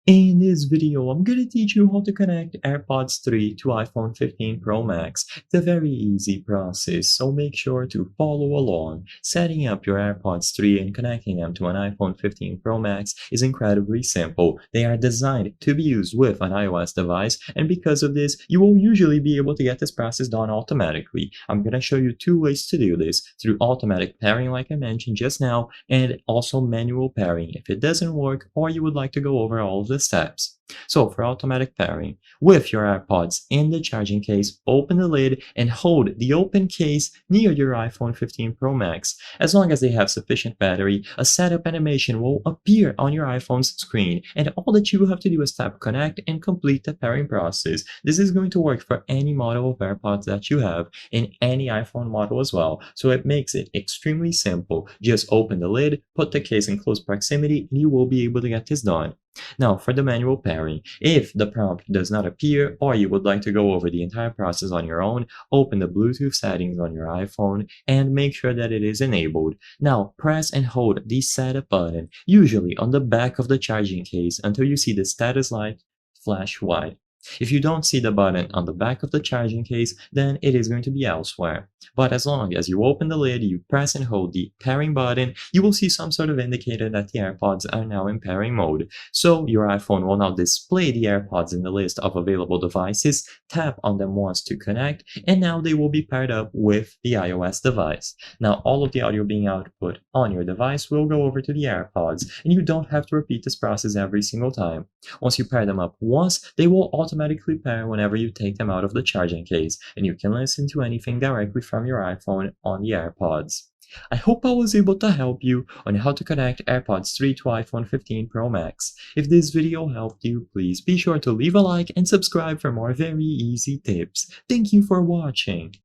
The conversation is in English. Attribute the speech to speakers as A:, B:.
A: In this video, I'm going to teach you how to connect AirPods 3 to iPhone 15 Pro Max. It's a very easy process, so make sure to follow along. Setting up your AirPods 3 and connecting them to an iPhone 15 Pro Max is incredibly simple. They are designed to be used with an iOS device, and because of this, you will usually be able to get this process done automatically. I'm going to show you two ways to do this, through automatic pairing like I mentioned just now, and also manual pairing if it doesn't work or you would like to go over all of the steps. So for automatic pairing, with your AirPods in the charging case, open the lid and hold the open case near your iPhone 15 Pro Max. As long as they have sufficient battery, a setup animation will appear on your iPhone's screen, and all that you have to do is tap connect and complete the pairing process. This is going to work for any model of AirPods that you have, in any iPhone model as well, so it makes it extremely simple. Just open the lid, put the case in close proximity, and you will be able to get this done. Now, for the manual pairing, if the prompt does not appear or you would like to go over the entire process on your own, open the Bluetooth settings on your iPhone and make sure that it is enabled. Now, press and hold the setup button, usually on the back of the charging case, until you see the status light flash white. If you don't see the button on the back of the charging case, then it is going to be elsewhere. But as long as you open the lid, you press and hold the pairing button, you will see some sort of indicator that the AirPods are now in pairing mode. So your iPhone will now display the AirPods in the list of available devices, tap on them once to connect, and now they will be paired up with the iOS device. Now all of the audio being output on your device will go over to the AirPods, and you don't have to repeat this process every single time. Once you pair them up once, they will automatically pair whenever you take them out of the charging case, and you can listen to anything directly from your iPhone on the AirPods. I hope I was able to help you on how to connect AirPods 3 to iPhone 15 Pro Max. If this video helped you, please be sure to leave a like and subscribe for more very easy tips. Thank you for watching.